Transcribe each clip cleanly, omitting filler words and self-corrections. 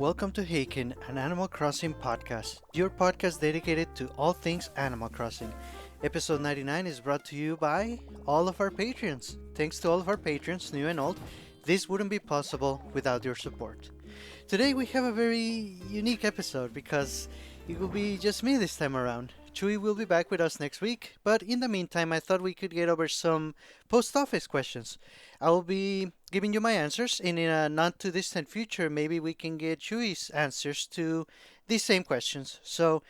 welcome to Haken, an Animal Crossing podcast, your podcast dedicated to all things Animal Crossing. Episode 99 is brought to you by all of our patrons. Thanks to all of our patrons, new and old, this wouldn't be possible without your support. Today we have a very unique episode because it will be just me this time around. Chewy will be back with us next week, but in the meantime, I thought we could get over some post office questions. I will be giving you my answers, and in a not too distant future, maybe we can get Chewy's answers to these same questions. So,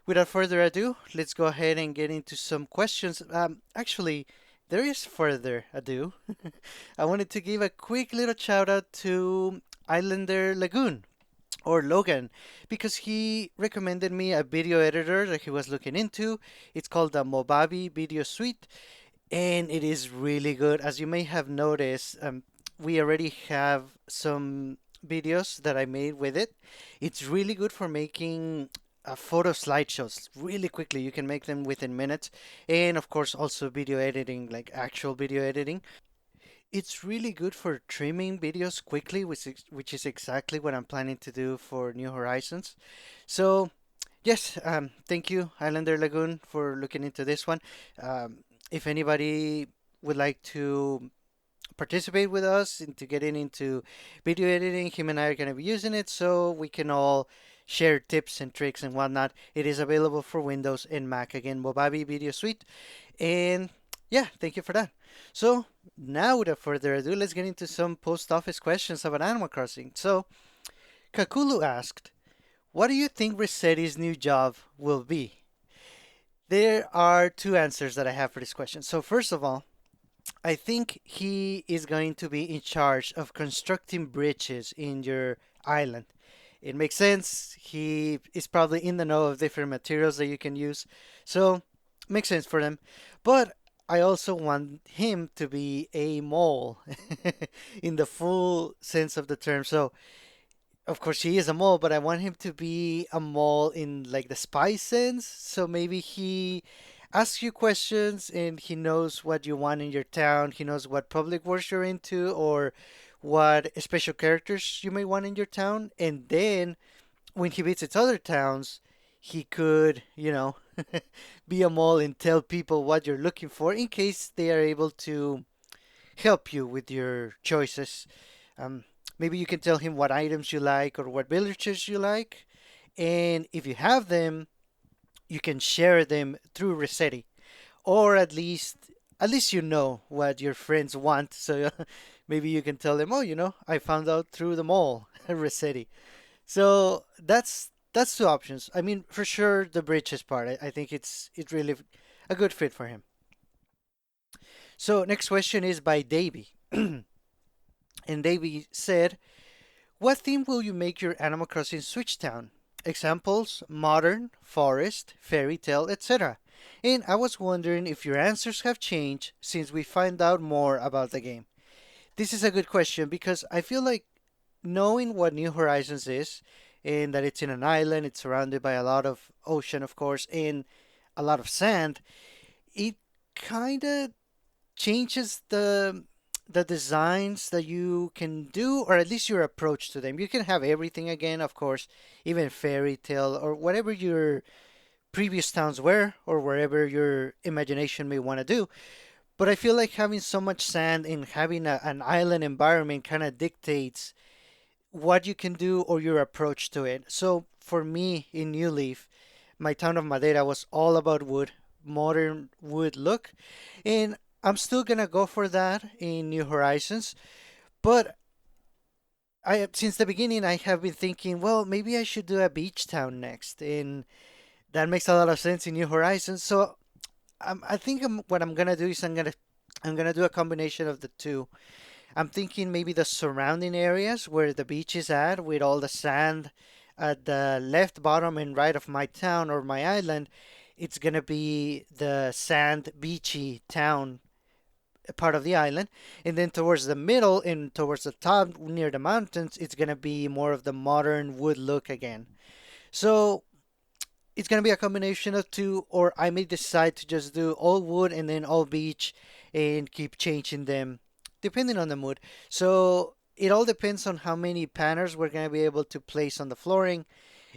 without further ado, let's go ahead and get into some questions. Actually, there is further ado. I wanted to give a quick little shout out to Islander Lagoon or Logan, because he recommended me a video editor that he was looking into. It's called the Movavi Video Suite, and it is really good. As you may have noticed, we already have some videos that I made with it. It's really good for making photo slideshows really quickly. You can make them within minutes, and of course, also video editing, like actual video editing. It's really good for trimming videos quickly, which is exactly what I'm planning to do for New Horizons. So, yes, thank you, Islander Lagoon, for looking into this one. If anybody would like to participate with us into getting into video editing, him and I are going to be using it so we can all share tips and tricks and whatnot. It is available for Windows and Mac. Again, Movavi Video Suite. And yeah, thank you for that. So now, without further ado, let's get into some post office questions about Animal Crossing. So, Kakulu asked, what do you think Resetti's new job will be? There are two answers that I have for this question. So, first of all, I think he is going to be in charge of constructing bridges in your island. It makes sense. He is probably in the know of different materials that you can use. So, makes sense for them. But I also want him to be a mole in the full sense of the term. So, of course, he is a mole, but I want him to be a mole in like the spy sense. So maybe he asks you questions and he knows what you want in your town. He knows what public works you're into or what special characters you may want in your town. And then when he visits other towns, he could, be a mole and tell people what you're looking for in case they are able to help you with your choices. Um, Maybe you can tell him what items you like or what villagers you like. And if you have them, you can share them through Resetti. Or at least you know what your friends want. So maybe you can tell them, oh, I found out through the mall, Resetti. So that's two options. I mean, for sure, the bridges part. I think it's really a good fit for him. So next question is by Davey, and Davey said, "What theme will you make your Animal Crossing Switch Town? Examples: modern, forest, fairy tale, etc." And I was wondering if your answers have changed since we find out more about the game. This is a good question because I feel like knowing what New Horizons is and that it's in an island, it's surrounded by a lot of ocean, of course, and a lot of sand, it kind of changes the designs that you can do, or at least your approach to them. You can have everything again, of course, even fairy tale or whatever your previous towns were, or wherever your imagination may want to do. But I feel like having so much sand and having an island environment kind of dictates what you can do or your approach to it. So for me in New Leaf, my town of Madeira was all about wood, modern wood look, and I'm still gonna go for that in New Horizons. But I since the beginning I have been thinking, well, maybe I should do a beach town next, and that makes a lot of sense in New Horizons. So I think what I'm gonna do is I'm gonna do a combination of the two. I'm thinking maybe the surrounding areas where the beach is at, with all the sand at the left, bottom, and right of my town or my island. It's gonna be the sand beachy town part of the island, and then towards the middle and towards the top near the mountains, it's gonna be more of the modern wood look again. So it's gonna be a combination of two, or I may decide to just do all wood and then all beach and keep changing them depending on the mood. So it all depends on how many panners we're going to be able to place on the flooring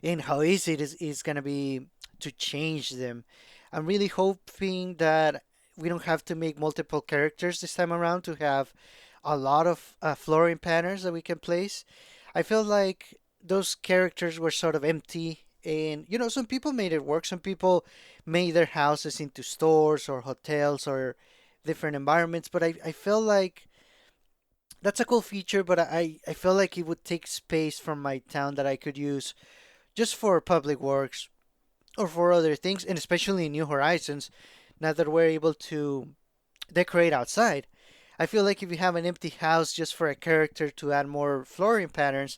and how easy is going to be to change them. I'm really hoping that we don't have to make multiple characters this time around to have a lot of flooring patterns that we can place. I feel like those characters were sort of empty, and some people made it work. Some people made their houses into stores or hotels or different environments, but I feel like that's a cool feature, but I feel like it would take space from my town that I could use just for public works or for other things, and especially in New Horizons, now that we're able to decorate outside. I feel like if you have an empty house just for a character to add more flooring patterns,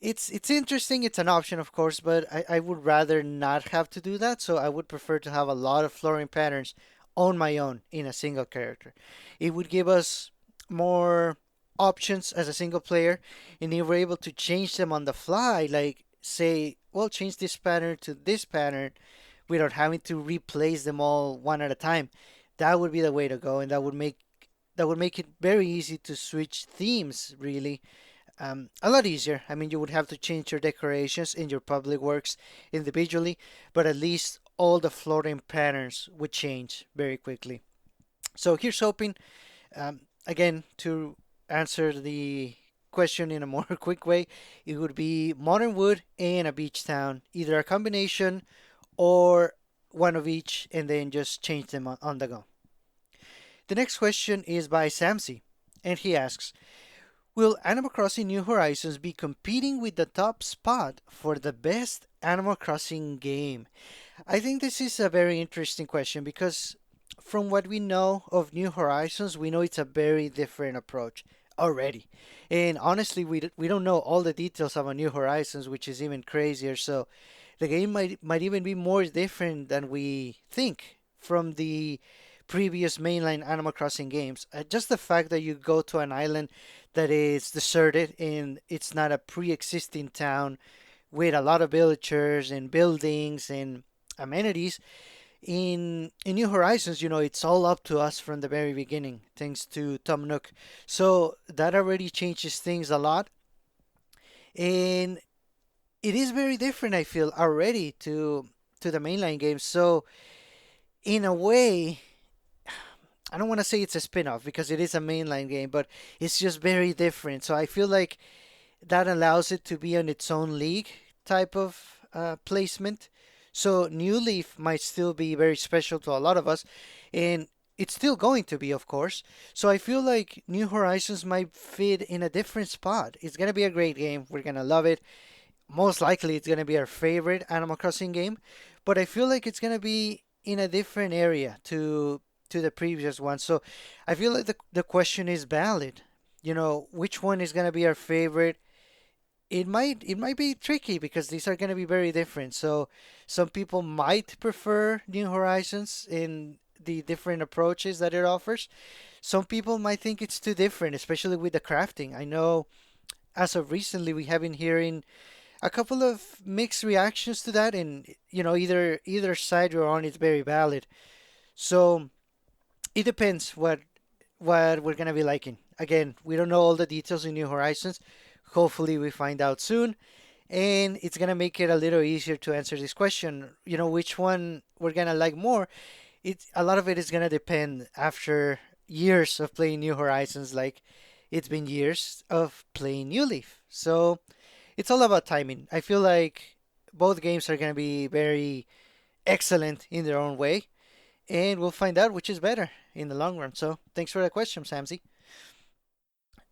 it's interesting. It's an option, of course, but I would rather not have to do that. So I would prefer to have a lot of flooring patterns on my own in a single character. It would give us more options as a single player, and if we're able to change them on the fly, like say, well, change this pattern to this pattern without having to replace them all one at a time. That would be the way to go, and that would make it very easy to switch themes, really. A lot easier. I mean, you would have to change your decorations in your public works individually, but at least all the flooring patterns would change very quickly. So here's hoping, again, to answer the question in a more quick way, it would be modern wood and a beach town, either a combination or one of each, and then just change them on the go. The next question is by Samsi, and he asks, will Animal Crossing New Horizons be competing with the top spot for the best Animal Crossing game? I think this is a very interesting question because from what we know of New Horizons, we know it's a very different approach already. And honestly, we don't know all the details of a New Horizons, which is even crazier. So the game might even be more different than we think from the previous mainline Animal Crossing games. Just the fact that you go to an island that is deserted and it's not a pre-existing town with a lot of villagers and buildings and amenities. In New Horizons, it's all up to us from the very beginning, thanks to Tom Nook. So that already changes things a lot, and it is very different. I feel already to the mainline games. So in a way, I don't want to say it's a spin-off because it is a mainline game, but it's just very different. So I feel like that allows it to be on its own league type of placement. So New Leaf might still be very special to a lot of us, and it's still going to be, of course. So I feel like New Horizons might fit in a different spot. It's gonna be a great game. We're gonna love it. Most likely, it's gonna be our favorite Animal Crossing game, but I feel like it's gonna be in a different area to the previous one. So I feel like the question is valid. Which one is gonna be our favorite? It might be tricky because these are going to be very different. So some people might prefer New Horizons in the different approaches that it offers. Some people might think it's too different, especially with the crafting. I know as of recently we have been hearing a couple of mixed reactions to that, and either side you're on is very valid. So it depends what we're gonna be liking. Again, we don't know all the details in New Horizons. Hopefully, we find out soon, and it's gonna make it a little easier to answer this question. Which one we're gonna like more. A lot of it is gonna depend after years of playing New Horizons, like it's been years of playing New Leaf. So it's all about timing. I feel like both games are gonna be very excellent in their own way, and we'll find out which is better in the long run. So thanks for the question, Samsy.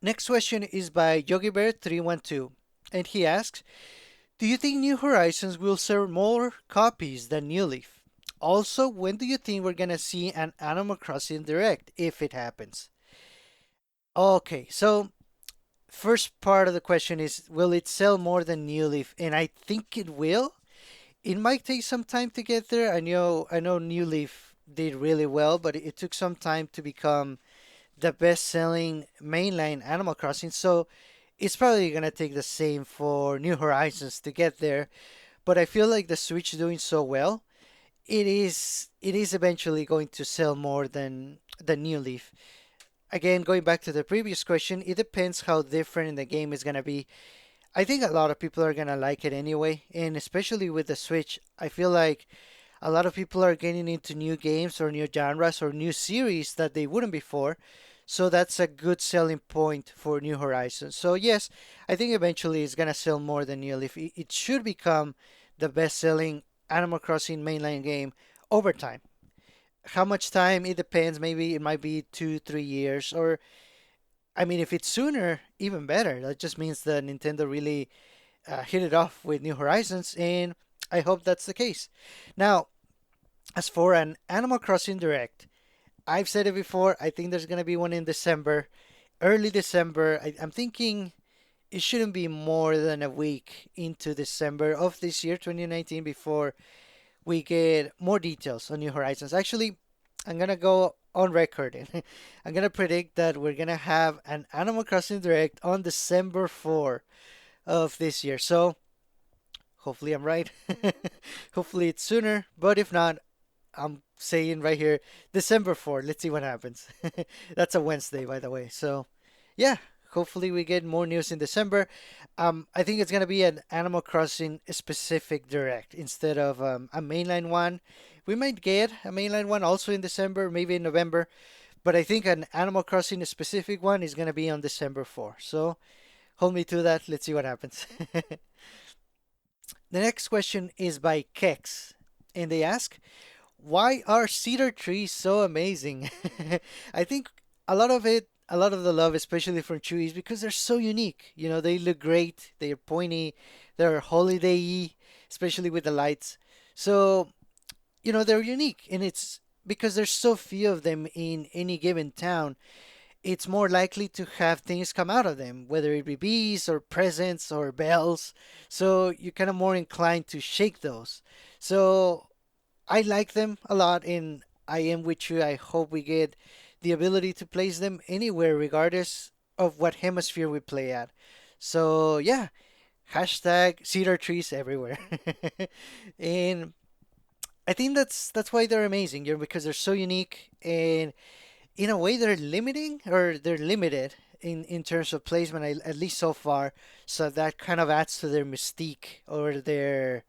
Next question is by YogiBear312, and he asks, do you think New Horizons will sell more copies than New Leaf? Also, when do you think we're gonna see an Animal Crossing Direct, if it happens? Okay, so first part of the question is, will it sell more than New Leaf? And I think it will. It might take some time to get there. I know New Leaf did really well, but it took some time to become the best-selling mainline Animal Crossing. So it's probably gonna take the same for New Horizons to get there. But I feel like the Switch doing so well, it is eventually going to sell more than the New Leaf. again, going back to the previous question, it depends how different the game is going to be. I think a lot of people are going to like it anyway, and especially with the Switch, I feel like a lot of people are getting into new games or new genres or new series that they wouldn't before. So that's a good selling point for New Horizons. So yes, I think eventually it's gonna sell more than New Leaf. It should become the best-selling Animal Crossing mainline game over time. How much time? It depends. Maybe it might be 2, 3 years, or I mean, if it's sooner, even better. That just means that Nintendo really hit it off with New Horizons, and I hope that's the case. Now, as for an Animal Crossing Direct, I've said it before. I think there's gonna be one in December, early December. I'm thinking it shouldn't be more than a week into December of this year, 2019, before we get more details on New Horizons. Actually, I'm gonna go on record and I'm gonna predict that we're gonna have an Animal Crossing Direct on December 4 of this year. So hopefully I'm right. Hopefully it's sooner, but if not, I'm saying right here, December 4th. Let's see what happens. That's a Wednesday, by the way. So, yeah, hopefully we get more news in December. I think it's gonna be an Animal Crossing specific direct instead of a mainline one. We might get a mainline one also in December, maybe in November, but I think an Animal Crossing specific one is gonna be on December 4th. So hold me to that. Let's see what happens. The next question is by Kex, and they ask, why are cedar trees so amazing? I think a lot of the love, especially from trees, because they're so unique. You know, they look great, they're pointy, they're holiday-y, especially with the lights. So, you know, they're unique, and it's because there's so few of them in any given town, it's more likely to have things come out of them, whether it be bees or presents or bells. So you're kind of more inclined to shake those. So I like them a lot, and I am with you. I hope we get the ability to place them anywhere, regardless of what hemisphere we play at. So yeah, hashtag cedar trees everywhere, and I think that's why they're amazing. You know, because they're so unique, and in a way they're limiting or they're limited in terms of placement, at least so far. So that kind of adds to their mystique or their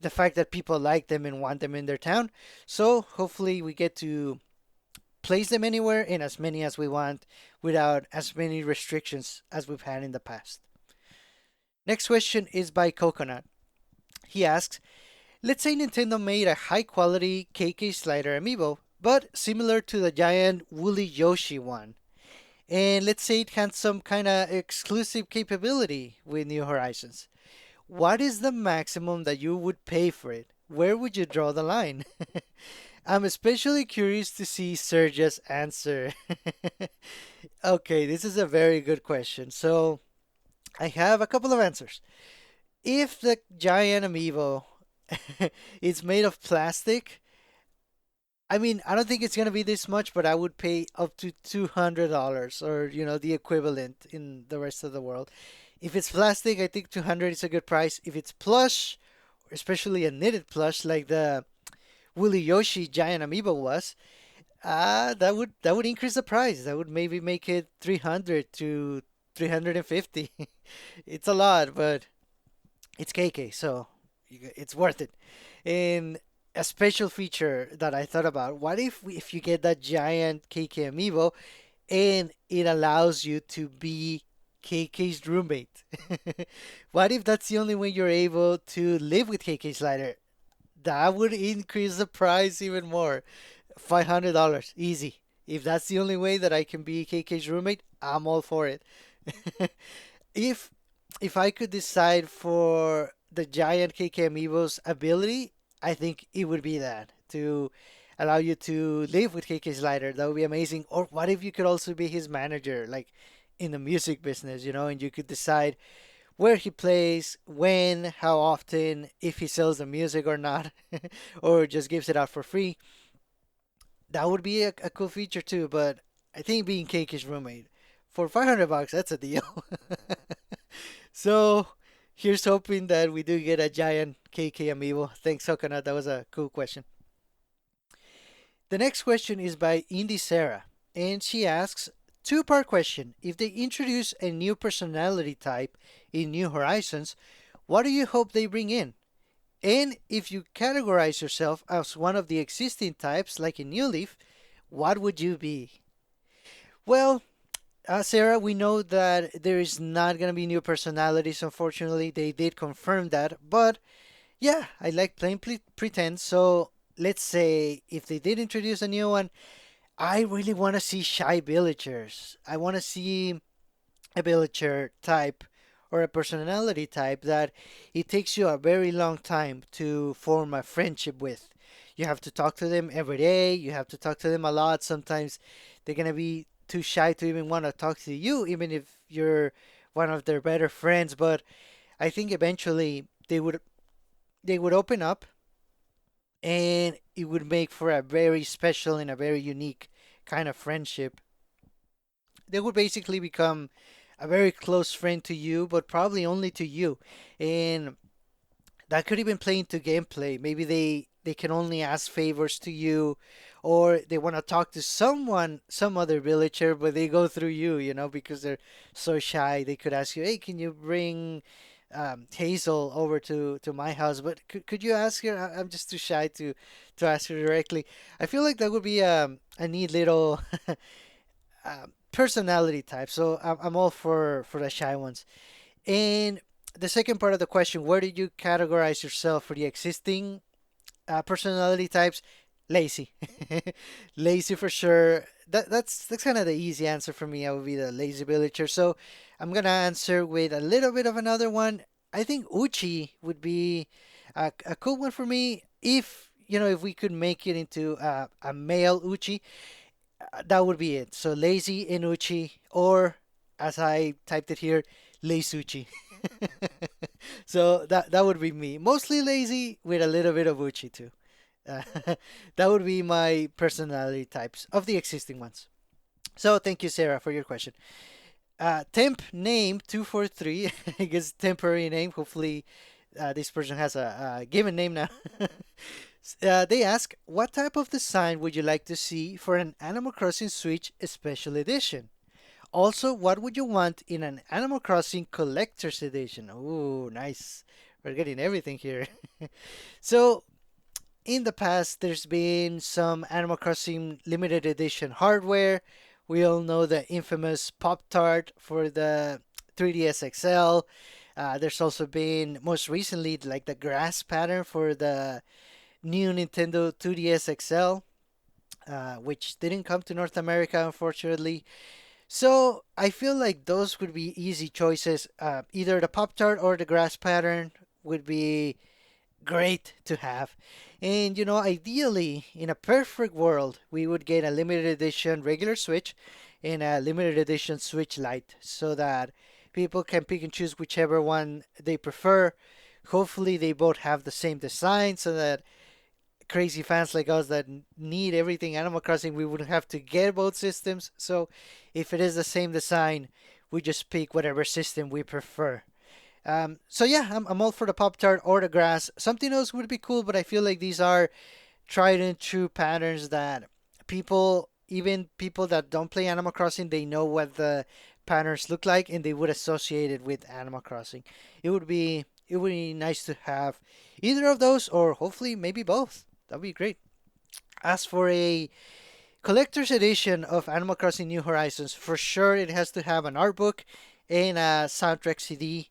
the fact that people like them and want them in their town. So hopefully we get to place them anywhere and as many as we want without as many restrictions as we've had in the past. Next question is by Coconut. He asks, let's say Nintendo made a high quality KK Slider amiibo, but similar to the giant woolly Yoshi one. And let's say it had some kind of exclusive capability with New Horizons. What is the maximum that you would pay for it? Where would you draw the line? I'm especially curious to see Sergio's answer. Okay, this is a very good question. So, I have a couple of answers. If the giant amiibo is made of plastic, I mean, I don't think it's gonna be this much, but I would pay up to $200 or the equivalent in the rest of the world. If it's plastic, I think 200 is a good price. If it's plush, especially a knitted plush like the Woolly Yoshi giant amiibo was, that would increase the price. That would maybe make it 300 to 350. It's a lot, but it's KK, so it's worth it. And a special feature that I thought about, what if you get that giant KK amiibo and it allows you to be KK's roommate? What if that's the only way you're able to live with KK Slider? That would increase the price even more. $500 easy. If that's the only way that I can be KK's roommate, I'm all for it. if if I could decide for the giant KK Amiibo's ability, I think it would be that to allow you to live with KK Slider. That would be amazing. Or what if you could also be his manager, like in the music business, and you could decide where he plays, when, how often, if he sells the music or not, or just gives it out for free. That would be a cool feature too. But I think being KK's roommate for $500, that's a deal. So here's hoping that we do get a giant KK amiibo. Thanks, Coconut. That was a cool question. The next question is by Indy Sarah, and she asks, Two-part question. If they introduce a new personality type in New Horizons, what do you hope they bring in? And if you categorize yourself as one of the existing types, like in New Leaf, what would you be? Well, Sarah, we know that there is not going to be new personalities, unfortunately. They did confirm that. But yeah, I like playing pretend. So let's say if they did introduce a new one, I really want to see shy villagers. I want to see a villager type or a personality type that it takes you a very long time to form a friendship with. You have to talk to them every day, you have to talk to them a lot. Sometimes they're going to be too shy to even want to talk to you, even if you're one of their better friends. But I think eventually they would open up and it would make for a very special and a very unique kind of friendship. They would basically become a very close friend to you, but probably only to you. And that could even play into gameplay. Maybe they can only ask favors to you, or they want to talk to someone, some other villager, but they go through you, because they're so shy. They could ask you, "Hey, can you bring Hazel over to my house?" But could you ask her? I'm just too shy to ask her directly. I feel like that would be a neat little personality type. So I'm all for the shy ones. And the second part of the question, where did you categorize yourself for the existing personality types? Lazy, lazy for sure. That's kind of the easy answer for me. I would be the lazy villager. So I'm gonna answer with a little bit of another one. I think Uchi would be a cool one for me if we could make it into a male Uchi. That would be it. So lazy Inuchi, or as I typed it here, Leisuchi. So that would be me. Mostly lazy with a little bit of Uchi too. Uh, that would be my personality types of the existing ones. So thank you, Sarah, for your question. Temp name 243, I guess temporary name. Hopefully, this person has a given name now. They ask, what type of design would you like to see for an Animal Crossing Switch Special Edition? Also, what would you want in an Animal Crossing Collector's Edition? Ooh, nice. We're getting everything here. So, in the past, there's been some Animal Crossing limited edition hardware. We all know the infamous Pop Tart for the 3DS XL. There's also been most recently like the grass pattern for the new Nintendo 2DS XL, which didn't come to North America, unfortunately. So I feel like those would be easy choices. Either the Pop Tart or the grass pattern would be great to have. And ideally, in a perfect world, we would get a limited edition regular Switch and a limited edition Switch Lite so that people can pick and choose whichever one they prefer. Hopefully, they both have the same design so that crazy fans like us that need everything Animal Crossing, we wouldn't have to get both systems. So if it is the same design, we just pick whatever system we prefer. So yeah, I'm all for the Pop Tart or the grass. Something else would be cool, but I feel like these are tried and true patterns that even people that don't play Animal Crossing, they know what the patterns look like and they would associate it with Animal Crossing. It would be nice to have either of those or hopefully maybe both. That'd be great. As for a collector's edition of Animal Crossing New Horizons, for sure it has to have an art book and a soundtrack CD.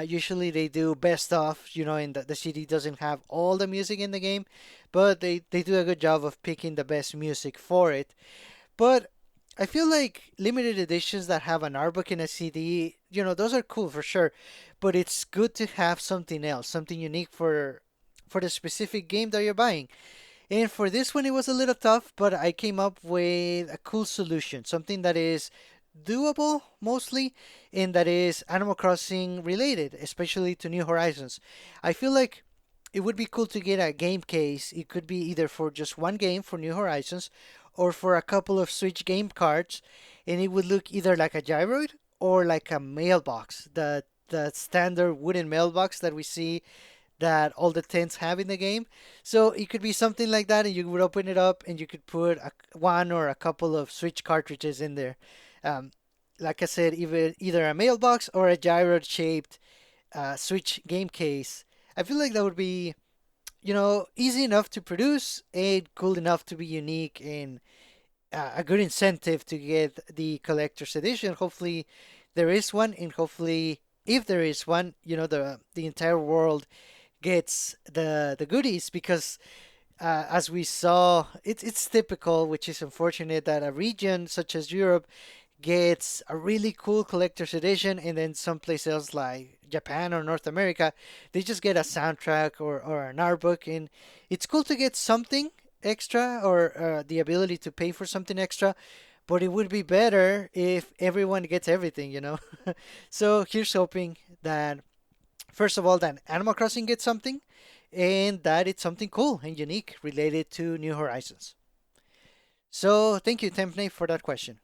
Usually they do best of, and the CD doesn't have all the music in the game, but they do a good job of picking the best music for it. But I feel like limited editions that have an art book and a CD, those are cool for sure. But it's good to have something else, something unique for the specific game that you're buying. And for this one, it was a little tough, but I came up with a cool solution, something that is doable mostly, and that is Animal Crossing related, especially to New Horizons. I feel like it would be cool to get a game case. It could be either for just one game for New Horizons or for a couple of Switch game cards, and it would look either like a gyroid or like a mailbox, the standard wooden mailbox that we see that all the tents have in the game. So it could be something like that, and you would open it up and you could put one or a couple of Switch cartridges in there. Um, like I said, either a mailbox or a gyro-shaped Switch game case. I feel like that would be, easy enough to produce and cool enough to be unique and a good incentive to get the collector's edition. Hopefully, there is one, and hopefully, if there is one, the entire world gets the goodies because as we saw, it's typical, which is unfortunate that a region such as Europe gets a really cool collector's edition, and then someplace else like Japan or North America, they just get a soundtrack or an art book, and it's cool to get something extra or the ability to pay for something extra. But it would be better if everyone gets everything. So here's hoping that first of all that Animal Crossing gets something, and that it's something cool and unique related to New Horizons. So thank you, Tempney, for that question.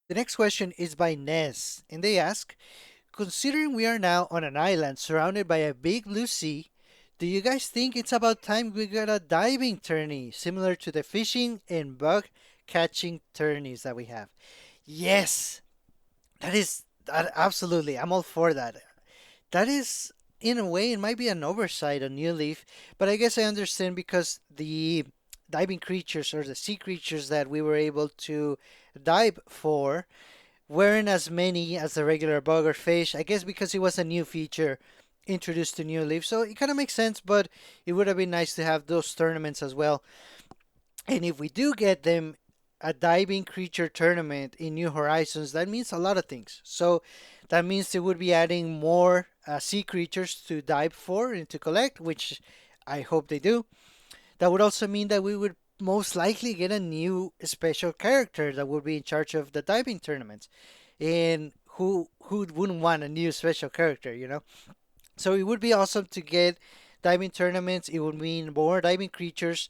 The next question is by Nez, and they ask, considering we are now on an island surrounded by a big blue sea, do you guys think it's about time we got a diving tourney similar to the fishing and bug catching tourneys that we have? Yes, absolutely. I'm all for that. That is, in a way, it might be an oversight on New Leaf, but I guess I understand because the diving creatures or the sea creatures that we were able to dive for weren't as many as the regular bug or fish. I guess because it was a new feature introduced to New Leaf, so it kind of makes sense, but it would have been nice to have those tournaments as well. And if we do get them, a diving creature tournament in New Horizons, that means a lot of things. So that means they would be adding more sea creatures to dive for and to collect, which I hope they do. That would also mean that we would most likely get a new special character that would be in charge of the diving tournaments. And who wouldn't want a new special character? So it would be awesome to get diving tournaments. It would mean more diving creatures,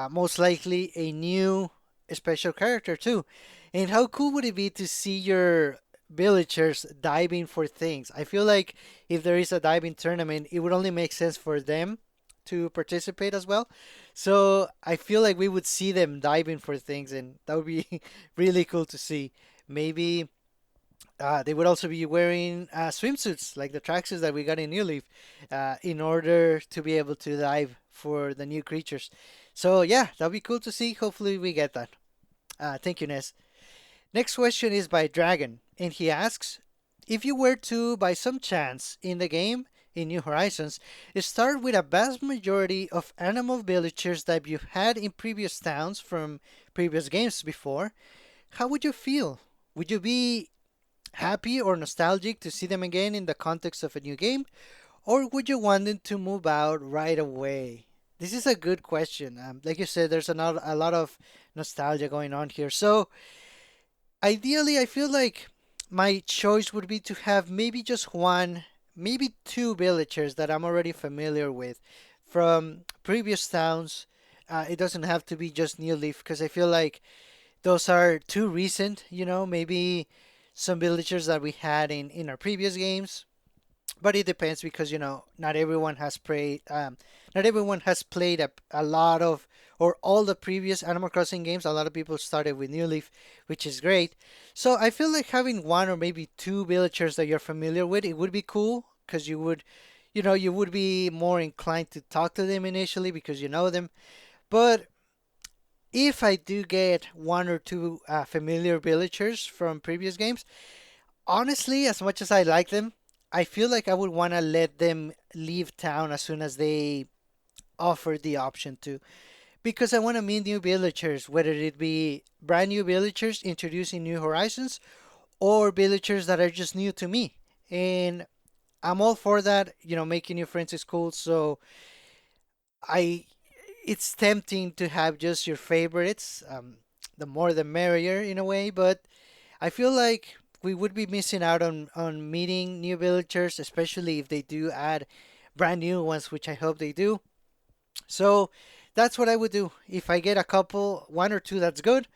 most likely a new special character too. And how cool would it be to see your villagers diving for things? I feel like if there is a diving tournament, it would only make sense for them to participate as well. So I feel like we would see them diving for things, and that would be really cool to see. Maybe they would also be wearing swimsuits like the tracksuits that we got in New Leaf in order to be able to dive for the new creatures. So yeah, that'd be cool to see. Hopefully we get that. Thank you, Ness. Next question is by Dragon, and he asks, if you were to, by some chance, in the game in New Horizons, start with a vast majority of animal villagers that you've had in previous towns from previous games before, how would you feel? Would you be happy or nostalgic to see them again in the context of a new game, or would you want them to move out right away? This is a good question. Like you said, there's a lot of nostalgia going on here. So, ideally, I feel like my choice would be to have maybe just one, maybe two villagers that I'm already familiar with from previous towns. It doesn't have to be just New Leaf because I feel like those are too recent. Maybe some villagers that we had in our previous games, but it depends because not everyone has played a lot of or all the previous Animal Crossing games. A lot of people started with New Leaf, which is great. So I feel like having one or maybe two villagers that you're familiar with, it would be cool because you would be more inclined to talk to them initially because you know them. But if I do get one or two familiar villagers from previous games, honestly, as much as I like them, I feel like I would want to let them leave town as soon as they offer the option to. Because I want to meet new villagers, whether it be brand new villagers introducing new horizons or villagers that are just new to me. And I'm all for that. Making new friends is cool. So I, it's tempting to have just your favorites. The more the merrier in a way, but I feel like we would be missing out on meeting new villagers, especially if they do add brand new ones, which I hope they do. So that's what I would do. If I get a couple, one or two, that's good,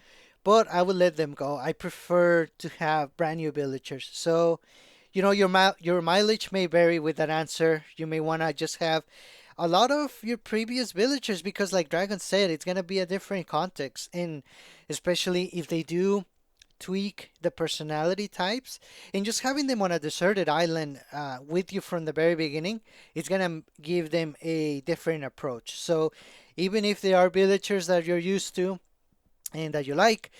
but I would let them go. I prefer to have brand new villagers. So, your mileage may vary with that answer. You may want to just have a lot of your previous villagers because, like Dragon said, it's going to be a different context. And especially if they do tweak the personality types, and just having them on a deserted island with you from the very beginning, it's gonna give them a different approach. So even if they are villagers that you're used to and that you like,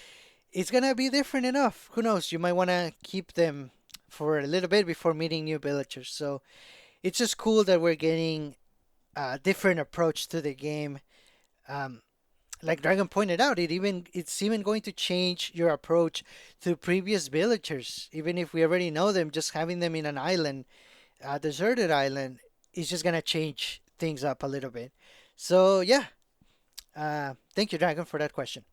it's gonna be different enough. Who knows? You might wanna keep them for a little bit before meeting new villagers. So it's just cool that we're getting a different approach to the game. Um, like Dragon pointed out, it's even going to change your approach to previous villagers. Even if we already know them, just having them in an island, a deserted island, is just gonna change things up a little bit. So yeah, thank you, Dragon, for that question.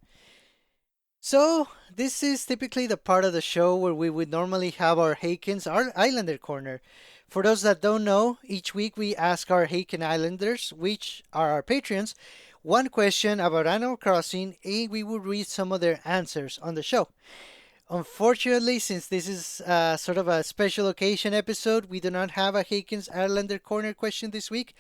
So this is typically the part of the show where we would normally have our Hakens, our Islander corner. For those that don't know, each week we ask our Haken Islanders, which are our patrons, one question about Animal Crossing, and we will read some of their answers on the show. Unfortunately, since this is sort of a special occasion episode, we do not have a Haken's Islander Corner question this week,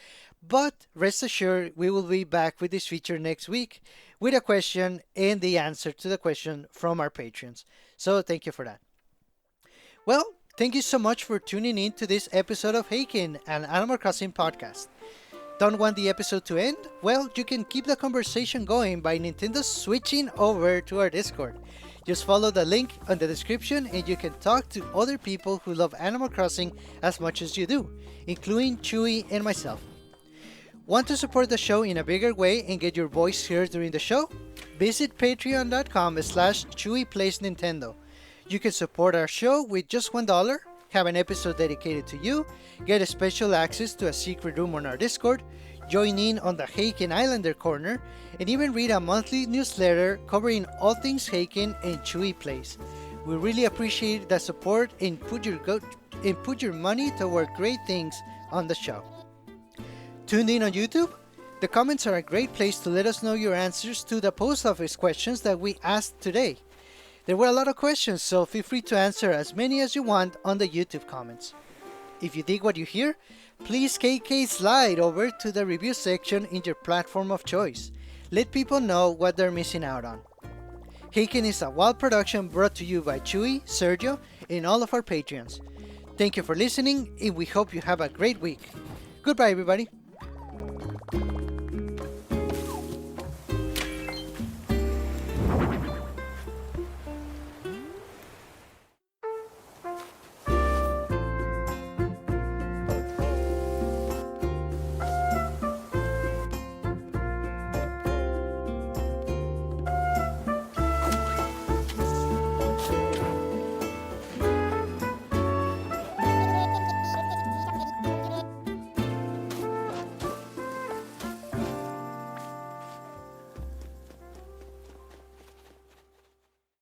but rest assured, we will be back with this feature next week with a question and the answer to the question from our patrons. So thank you for that. Well, thank you so much for tuning in to this episode of Haken, an Animal Crossing podcast. Don't want the episode to end? Well, you can keep the conversation going by Nintendo switching over to our Discord. Just follow the link on the description and you can talk to other people who love Animal Crossing as much as you do, including Chewy and myself. Want to support the show in a bigger way and get your voice heard during the show? Visit patreon.com/ChewyPlaysNintendo. You can support our show with just $1, have an episode dedicated to you, get a special access to a secret room on our Discord, join in on the Haken Islander Corner, and even read a monthly newsletter covering all things Haken and Chewy Plays. We really appreciate the support and put your money toward great things on the show. Tuned in on YouTube? The comments are a great place to let us know your answers to the post office questions that we asked today. There were a lot of questions, so feel free to answer as many as you want on the YouTube comments. If you dig what you hear, please KK slide over to the review section in your platform of choice. Let people know what they're missing out on. Haken is a wild production brought to you by Chewy, Sergio, and all of our Patreons. Thank you for listening, and we hope you have a great week. Goodbye, everybody.